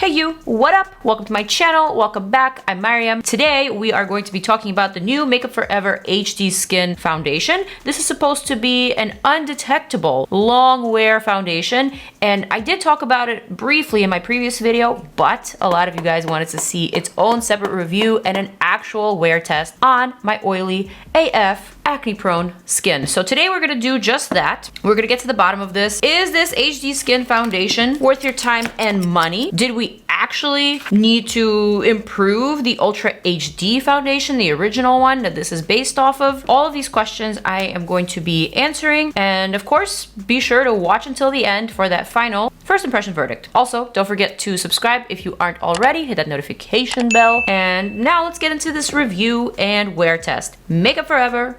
Hey you, what up? Welcome to my channel, welcome back, I'm Maryam. Today we are going to be talking about the new Makeup Forever HD Skin Foundation. This is supposed to be an undetectable long wear foundation, and I did talk about it briefly in my previous video, but a lot of you guys wanted to see its own separate review and an actual wear test on my oily AF acne-prone skin. So today we're gonna do just that. We're gonna get to the bottom of this. Is this HD Skin Foundation worth your time and money? Did we actually need to improve the Ultra HD foundation, the original one that this is based off of? All of these questions I am going to be answering, and of course, be sure to watch until the end for that final first impression verdict. Also, don't forget to subscribe if you aren't already, hit that notification bell, and now let's get into this review and wear test. Makeup Forever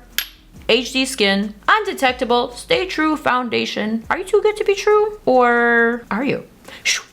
HD Skin Undetectable Stay True Foundation. Are you too good to be true? Or are you?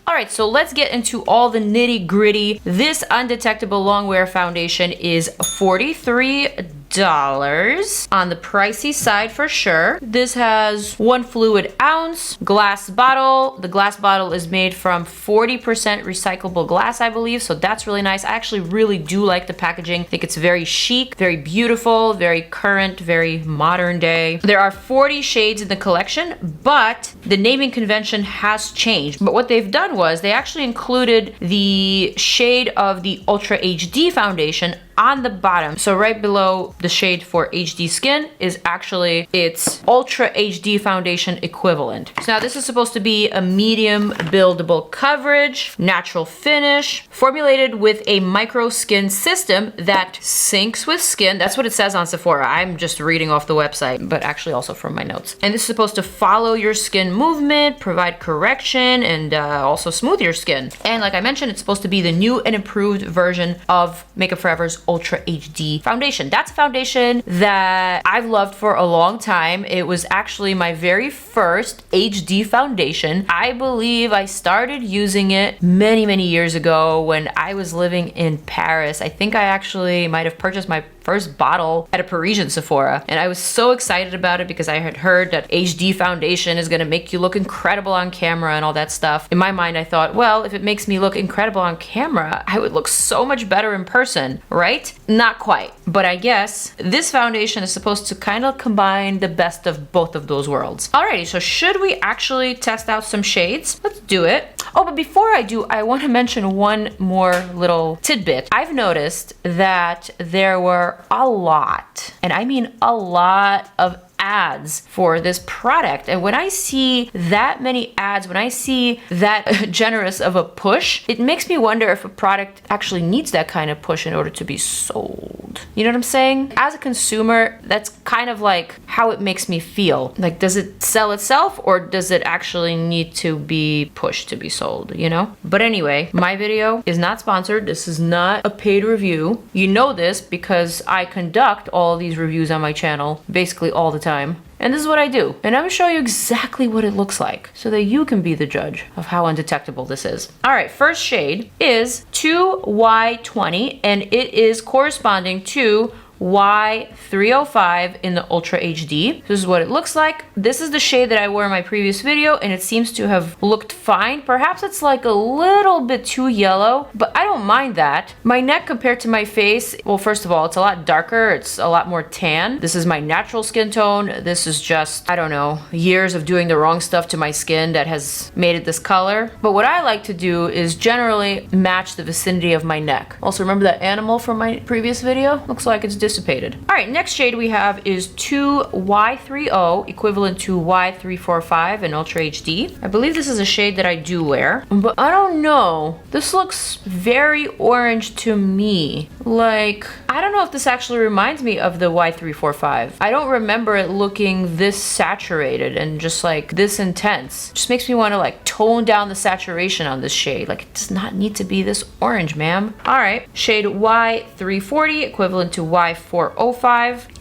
All right, so let's get into all the nitty gritty. This undetectable long wear foundation is $43 on the pricey side for sure. This has 1 fluid ounce glass bottle. The glass bottle is made from 40% recyclable glass, I believe, so that's really nice. I actually really do like the packaging. I think it's very chic, very beautiful, very current, very modern day. There are 40 shades in the collection, but the naming convention has changed. But what they've done was they actually included the shade of the Ultra HD foundation on the bottom. So right below the shade for HD skin is actually its Ultra HD foundation equivalent. So now this is supposed to be a medium buildable coverage, natural finish, formulated with a micro skin system that syncs with skin. That's what it says on Sephora. I'm just reading off the website, but actually also from my notes. And this is supposed to follow your skin movement, provide correction, and also smooth your skin. And like I mentioned, it's supposed to be the new and improved version of Makeup Forever's Ultra HD foundation. That's a foundation that I've loved for a long time. It was actually my very first HD foundation. I believe I started using it many years ago when I was living in Paris. I think I actually might have purchased my first bottle at a Parisian Sephora, and I was so excited about it because I had heard that HD foundation is gonna make you look incredible on camera and all that stuff. In my mind, I thought, well, if it makes me look incredible on camera, I would look so much better in person, right? Not quite, but I guess this foundation is supposed to kind of combine the best of both of those worlds. Alrighty, so should we actually test out some shades? Let's do it. Oh, but before I do, I want to mention one more little tidbit. I've noticed that there were a lot, and I mean a lot, of ads for this product. And when I see that many ads, when I see that generous of a push, it makes me wonder if a product actually needs that kind of push in order to be sold. You know what I'm saying? As a consumer, that's kind of like how it makes me feel. Like, does it sell itself, or does it actually need to be pushed to be sold, you know? But anyway, my video is not sponsored. This is not a paid review. You know this because I conduct all these reviews on my channel basically all the time. And this is what I do. And I'm gonna show you exactly what it looks like so that you can be the judge of how undetectable this is. All right, first shade is 2Y20, and it is corresponding to Y305 in the Ultra HD. This is what it looks like. This is the shade that I wore in my previous video, and it seems to have looked fine. Perhaps it's like a little bit too yellow, but I don't mind that. My neck compared to my face, well, first of all, it's a lot darker. It's a lot more tan. This is my natural skin tone. This is just, I don't know, years of doing the wrong stuff to my skin that has made it this color. But what I like to do is generally match the vicinity of my neck. Also, remember that animal from my previous video? Looks like it's dissipated. All right, next shade we have is 2Y30, equivalent to Y345 in Ultra HD. I believe this is a shade that I do wear, but I don't know. This looks very orange to me. Like, I don't know if this actually reminds me of the Y345. I don't remember it looking this saturated and just like this intense. It just makes me want to like tone down the saturation on this shade. Like, it does not need to be this orange, ma'am. All right, shade Y340, equivalent to Y405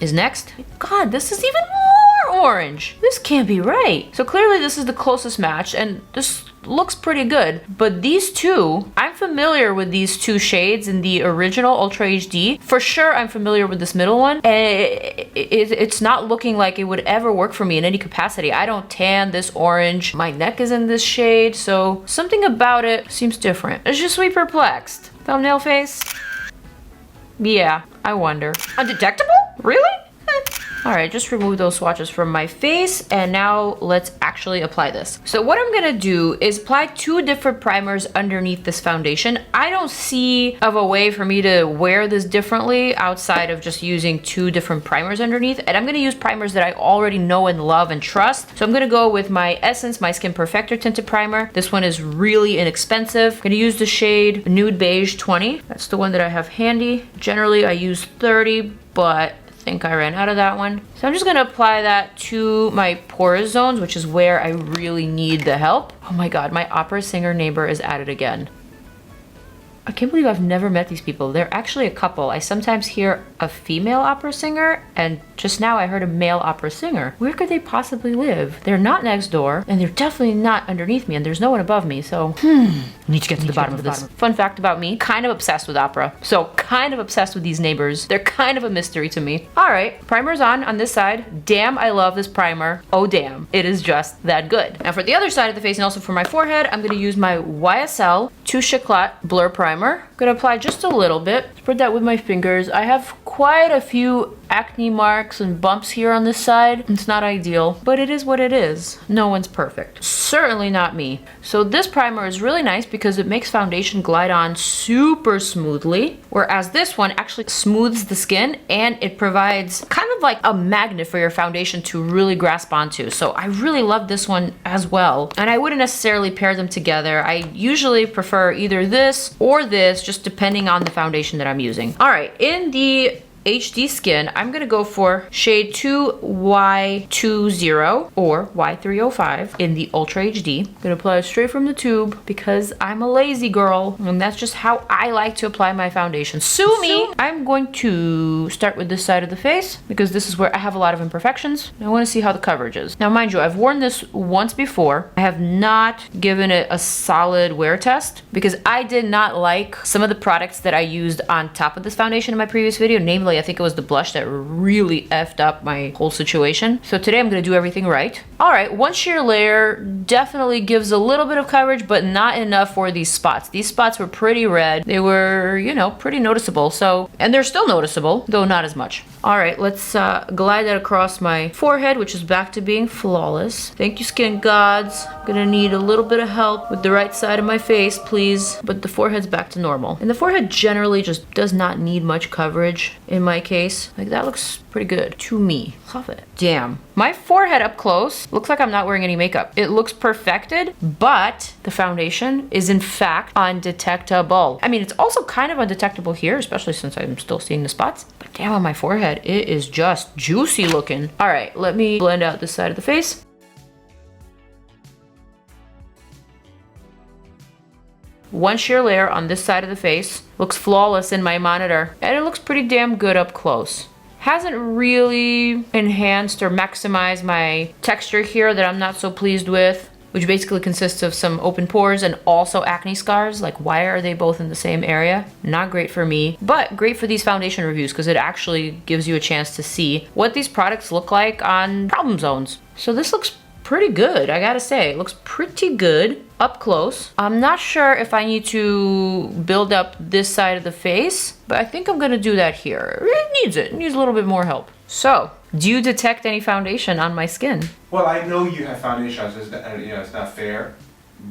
is next. God, this is even more orange. This can't be right. So clearly this is the closest match, and this looks pretty good. But these two, I'm familiar with these two shades in the original Ultra HD. For sure, I'm familiar with this middle one. And it's not looking like it would ever work for me in any capacity. I don't tan this orange. My neck is in this shade, so something about it seems different. Je suis perplexed. Thumbnail face? Yeah, I wonder. Undetectable? Really? All right, just remove those swatches from my face, and now let's actually apply this. So what I'm gonna do is apply 2 different primers underneath this foundation. I don't see of a way for me to wear this differently outside of just using 2 different primers underneath, and I'm gonna use primers that I already know and love and trust. So I'm gonna go with my Essence My Skin Perfector Tinted Primer. This one is really inexpensive. I'm gonna use the shade Nude Beige 20. That's the one that I have handy. Generally, I use 30, but I think I ran out of that one. So I'm just gonna apply that to my porous zones, which is where I really need the help. Oh my God, my opera singer neighbor is at it again. I can't believe I've never met these people. They're actually a couple. I sometimes hear a female opera singer, and just now I heard a male opera singer. Where could they possibly live? They're not next door, and they're definitely not underneath me, and there's no one above me, so need to get to the bottom of this. Fun fact about me, kind of obsessed with opera. So kind of obsessed with these neighbors. They're kind of a mystery to me. All right, primer's on this side. Damn, I love this primer. Oh damn, it is just that good. Now for the other side of the face and also for my forehead, I'm gonna use my YSL Touche Eclat Blur Primer. I'm gonna apply just a little bit. Spread that with my fingers. I have quite a few acne marks and bumps here on this side. It's not ideal, but it is what it is. No one's perfect. Certainly not me. So this primer is really nice because it makes foundation glide on super smoothly, whereas this one actually smooths the skin and it provides kind of like a magnet for your foundation to really grasp onto. So I really love this one as well. And I wouldn't necessarily pair them together. I usually prefer either this or this, just depending on the foundation that I'm using. All right, in the HD skin, I'm gonna go for shade 2Y20 or Y305 in the Ultra HD. I'm gonna apply it straight from the tube because I'm a lazy girl and that's just how I like to apply my foundation. Sue me! I'm going to start with this side of the face because this is where I have a lot of imperfections. I wanna see how the coverage is. Now mind you, I've worn this once before. I have not given it a solid wear test because I did not like some of the products that I used on top of this foundation in my previous video, namely I think it was the blush that really effed up my whole situation. So today I'm gonna do everything right. All right, one sheer layer definitely gives a little bit of coverage, but not enough for these spots. These spots were pretty red. They were, you know, pretty noticeable. So, and they're still noticeable, though not as much. All right, let's glide that across my forehead, which is back to being flawless. Thank you, skin gods. I'm gonna need a little bit of help with the right side of my face, please. But the forehead's back to normal. And the forehead generally just does not need much coverage in my case. Like that looks pretty good to me. Love it. Damn. My forehead up close looks like I'm not wearing any makeup. It looks perfected, but the foundation is in fact undetectable. I mean, it's also kind of undetectable here, especially since I'm still seeing the spots. But damn, on my forehead, it is just juicy looking. All right, let me blend out this side of the face. One sheer layer on this side of the face. Looks flawless in my monitor. And it looks pretty damn good up close. Hasn't really enhanced or maximized my texture here that I'm not so pleased with, which basically consists of some open pores and also acne scars. Like, why are they both in the same area? Not great for me, but great for these foundation reviews because it actually gives you a chance to see what these products look like on problem zones. So this looks pretty good, I gotta say. It looks pretty good up close. I'm not sure if I need to build up this side of the face, but I think I'm gonna do that here. It needs it. It needs a little bit more help. So, do you detect any foundation on my skin? Well, I know you have foundation on, so it's not, you know, it's not fair,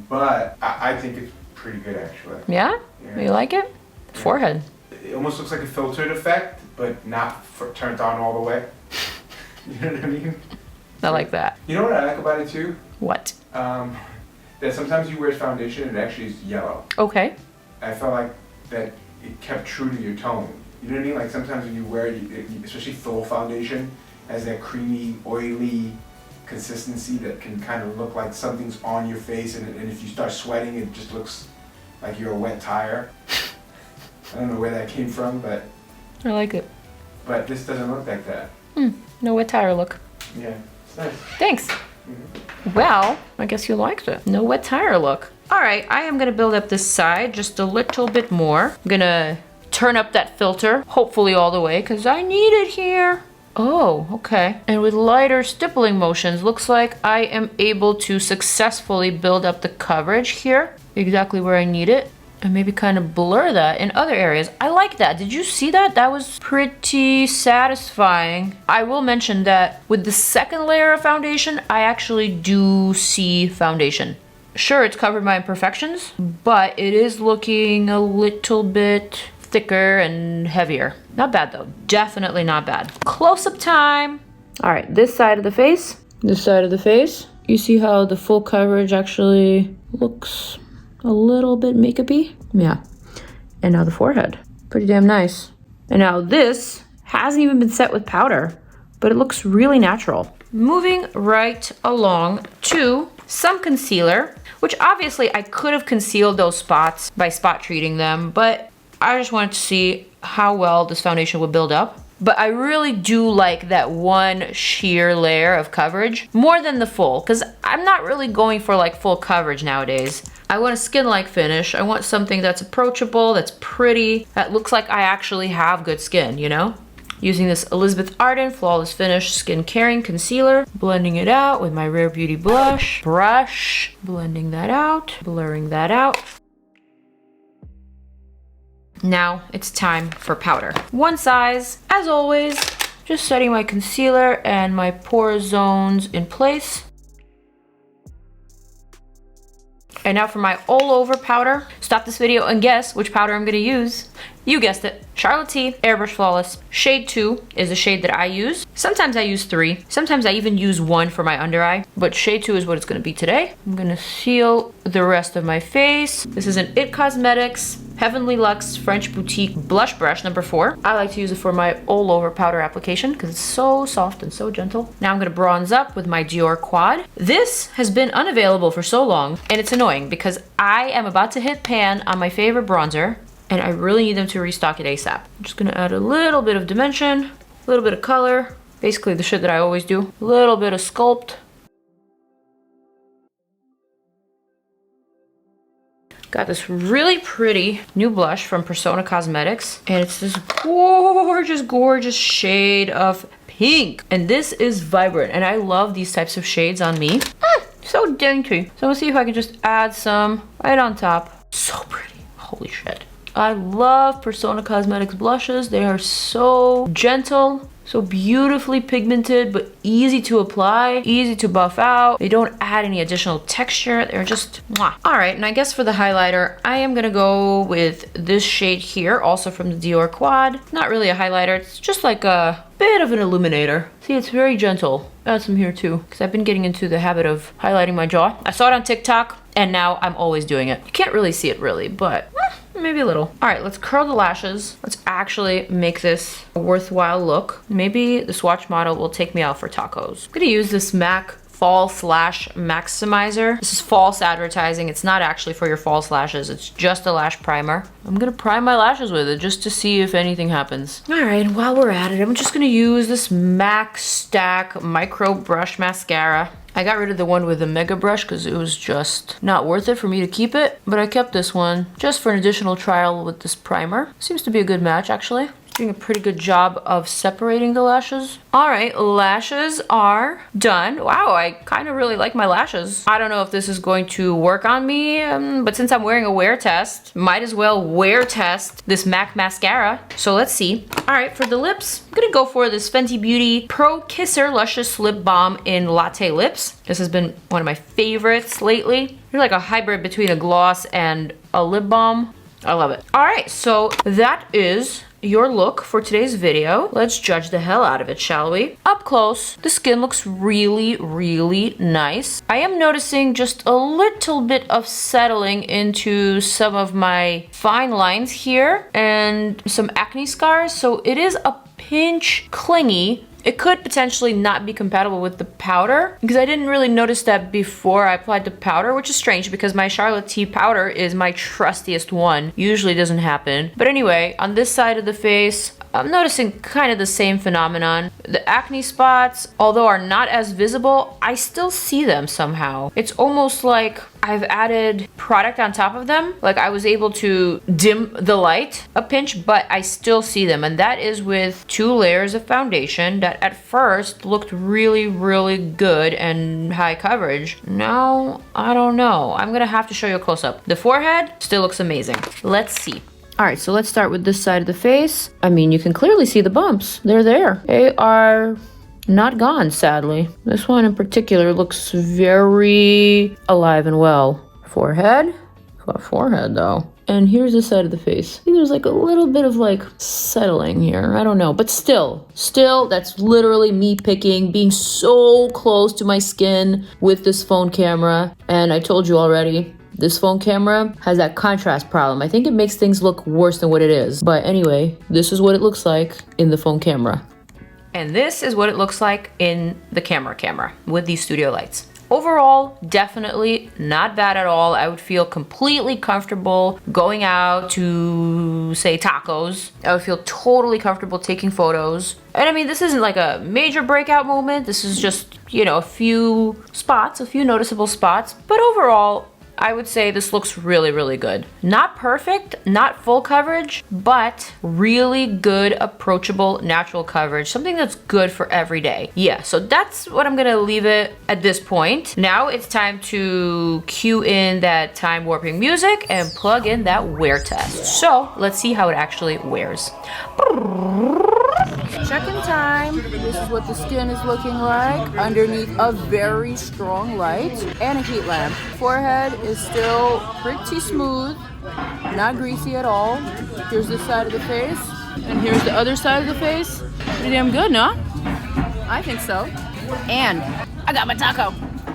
but I think it's pretty good actually. Yeah? You like it? Yeah. Forehead. It almost looks like a filtered effect, but not turned on all the way. You know what I mean? I like that. You know what I like about it too? What? That sometimes you wear foundation and it actually is yellow. Okay. I felt like that it kept true to your tone. You know what I mean? Like sometimes when you wear it, especially full foundation, has that creamy, oily consistency that can kind of look like something's on your face, and if you start sweating, it just looks like you're a wet tire. I don't know where that came from, but I like it. But this doesn't look like that. No wet tire look. Yeah, it's nice. Thanks. Well, I guess you liked it. No wet tire look. All right, I am gonna build up this side just a little bit more. I'm gonna turn up that filter, hopefully all the way, because I need it here. Oh, okay. And with lighter stippling motions, looks like I am able to successfully build up the coverage here, exactly where I need it, and maybe kind of blur that in other areas. I like that. Did you see that? That was pretty satisfying. I will mention that with the second layer of foundation, I actually do see foundation. Sure, it's covered my imperfections, but it is looking a little bit thicker and heavier. Not bad though, definitely not bad. Close-up time. All right, this side of the face, this side of the face. You see how the full coverage actually looks a little bit makeup-y? Yeah. And now the forehead, pretty damn nice. And now this hasn't even been set with powder, but it looks really natural. Moving right along to some concealer, which obviously I could have concealed those spots by spot treating them, but I just wanted to see how well this foundation would build up. But I really do like that one sheer layer of coverage more than the full, because I'm not really going for like full coverage nowadays. I want a skin-like finish. I want something that's approachable, that's pretty, that looks like I actually have good skin, you know? Using this Elizabeth Arden Flawless Finish Skin Caring Concealer, blending it out with my Rare Beauty blush, blending that out, blurring that out. Now it's time for powder. One size, as always, just setting my concealer and my pore zones in place. And now for my all over powder. Stop this video and guess which powder I'm gonna use. You guessed it, Charlotte T Airbrush Flawless. Shade 2 is the shade that I use. Sometimes I use 3. Sometimes I even use 1 for my under eye, but shade 2 is what it's gonna be today. I'm gonna seal the rest of my face. This is an IT Cosmetics Heavenly Luxe French Boutique Blush Brush number 4. I like to use it for my all over powder application because it's so soft and so gentle. Now I'm gonna bronze up with my Dior Quad. This has been unavailable for so long, and it's annoying because I am about to hit pan on my favorite bronzer, and I really need them to restock it ASAP. I'm just gonna add a little bit of dimension, a little bit of color, basically the shit that I always do, a little bit of sculpt. Got this really pretty new blush from Persona Cosmetics, and it's this gorgeous, gorgeous shade of pink. And this is vibrant, and I love these types of shades on me. So dainty. So let's see if I can just add some right on top. So pretty, holy shit. I love Persona Cosmetics blushes. They are so gentle, so beautifully pigmented, but easy to apply, easy to buff out. They don't add any additional texture. They're just mwah. All right, and I guess for the highlighter, I am gonna go with this shade here, also from the Dior Quad. Not really a highlighter, it's just like a bit of an illuminator. See, it's very gentle. Add some here too, because I've been getting into the habit of highlighting my jaw. I saw it on TikTok, and now I'm always doing it. You can't really see it really, but maybe a little. All right, let's curl the lashes. Let's actually make this a worthwhile look. Maybe the swatch model will take me out for tacos. I'm gonna use this MAC Fall Slash Maximizer. This is false advertising. It's not actually for your false lashes. It's just a lash primer. I'm gonna prime my lashes with it just to see if anything happens. All right, and while we're at it, I'm just gonna use this MAC Stack Micro Brush Mascara. I got rid of the one with the mega brush because it was just not worth it for me to keep it, but I kept this one just for an additional trial with this primer. Seems to be a good match actually. Doing a pretty good job of separating the lashes. All right, lashes are done. Wow, I kind of really like my lashes. I don't know if this is going to work on me, but since I'm wearing a wear test, might as well wear test this MAC mascara. So let's see. All right, for the lips, I'm gonna go for this Fenty Beauty Pro Kisser Luscious Lip Balm in Latte Lips. This has been one of my favorites lately. They're like a hybrid between a gloss and a lip balm. I love it. All right, so that is your look for today's video. Let's judge the hell out of it, shall we? Up close, the skin looks really, really nice. I am noticing just a little bit of settling into some of my fine lines here and some acne scars, so it is a pinch clingy. It could potentially not be compatible with the powder because I didn't really notice that before I applied the powder, which is strange because my Charlotte T powder is my trustiest one. Usually doesn't happen. But anyway, on this side of the face, I'm noticing kind of the same phenomenon. The acne spots, although are not as visible, I still see them somehow. It's almost like I've added product on top of them. Like I was able to dim the light a pinch, but I still see them. And that is with 2 layers of foundation that at first looked really, really good and high coverage. Now, I don't know. I'm gonna have to show you a close-up. The forehead still looks amazing. Let's see. All right, so let's start with this side of the face. I mean, you can clearly see the bumps. They're there. They are not gone, sadly. This one in particular looks very alive and well. Forehead. Got forehead, though. And here's the side of the face. I think there's like a little bit of like settling here. I don't know, but still, that's literally me picking, being so close to my skin with this phone camera. And I told you already, this phone camera has that contrast problem. I think it makes things look worse than what it is. But anyway, this is what it looks like in the phone camera. And this is what it looks like in the camera with these studio lights. Overall, definitely not bad at all. I would feel completely comfortable going out to, say, tacos. I would feel totally comfortable taking photos. And I mean, this isn't like a major breakout moment. This is just, you know, a few noticeable spots. But overall, I would say this looks really, really good. Not perfect, not full coverage, but really good, approachable, natural coverage. Something that's good for every day. Yeah, so that's what I'm gonna leave it at this point. Now it's time to cue in that time warping music and plug in that wear test. So let's see how it actually wears. Check-in time. This is what the skin is looking like underneath a very strong light and a heat lamp. Forehead is still pretty smooth, not greasy at all. Here's this side of the face, and here's the other side of the face. Pretty damn good, no? I think so. And I got my taco.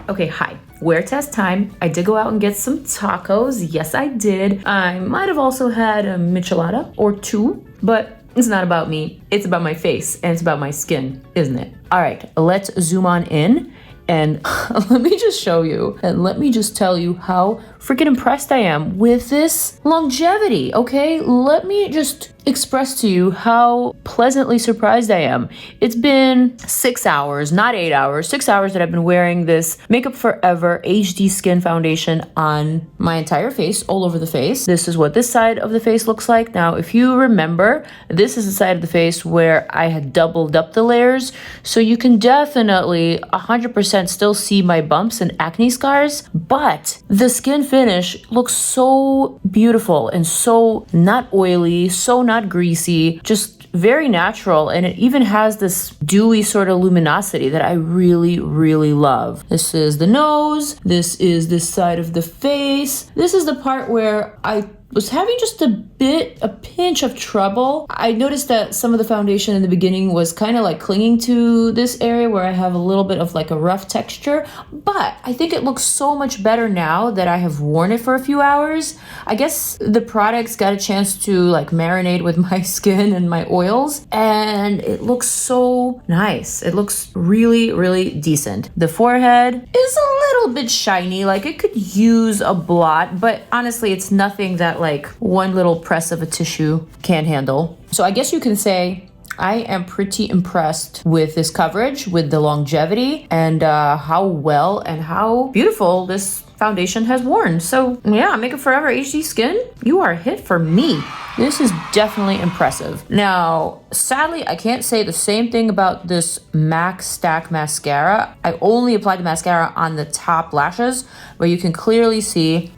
Okay, hi. Wear test time. I did go out and get some tacos. Yes, I did. I might have also had a michelada or 2, but it's not about me, it's about my face, and it's about my skin, isn't it? All right, let's zoom on in, and let me just show you, and let me just tell you how freaking impressed I am with this longevity, okay? Let me just express to you how pleasantly surprised I am. It's been 6 hours, not 8 hours, 6 hours that I've been wearing this Makeup Forever HD Skin Foundation on my entire face, all over the face. This is what this side of the face looks like. Now, if you remember, this is the side of the face where I had doubled up the layers, so you can definitely 100% still see my bumps and acne scars, but the skin finish looks so beautiful and so not oily, so not greasy, just very natural, and it even has this dewy sort of luminosity that I really, really love. This is the nose, this is this side of the face, this is the part where I was having just a pinch of trouble. I noticed that some of the foundation in the beginning was kind of like clinging to this area where I have a little bit of like a rough texture, but I think it looks so much better now that I have worn it for a few hours. I guess the products got a chance to like marinate with my skin and my oils, and it looks so nice. It looks really, really decent. The forehead is a little bit shiny, like it could use a blot, but honestly, it's nothing that like one little press of a tissue can't handle. So I guess you can say I am pretty impressed with this coverage, with the longevity, and how well and how beautiful this foundation has worn. So yeah, Makeup Forever HD Skin, you are a hit for me. This is definitely impressive. Now, sadly, I can't say the same thing about this MAC Stack mascara. I only applied the mascara on the top lashes, but you can clearly see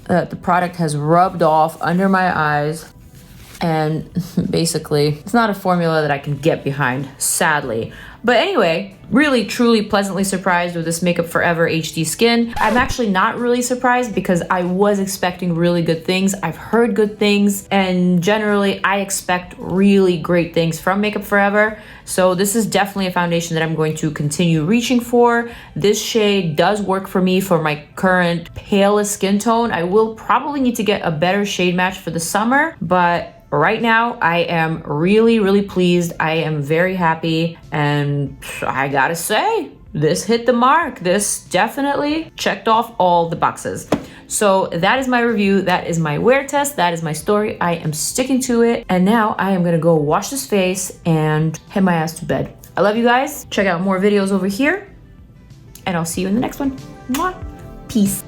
that the product has rubbed off under my eyes, and basically it's not a formula that I can get behind, sadly. But anyway, really truly pleasantly surprised with this Makeup Forever HD Skin. I'm actually not really surprised because I was expecting really good things. I've heard good things, and generally I expect really great things from Makeup Forever. So this is definitely a foundation that I'm going to continue reaching for. This shade does work for me for my current palest skin tone. I will probably need to get a better shade match for the summer, but right now I am really, really pleased. I am very happy, and I gotta say, this hit the mark. This definitely checked off all the boxes. So that is my review. That is my wear test. That is my story. I am sticking to it. And now I am gonna go wash this face and head my ass to bed. I love you guys. Check out more videos over here, and I'll see you in the next one. Mwah. Peace.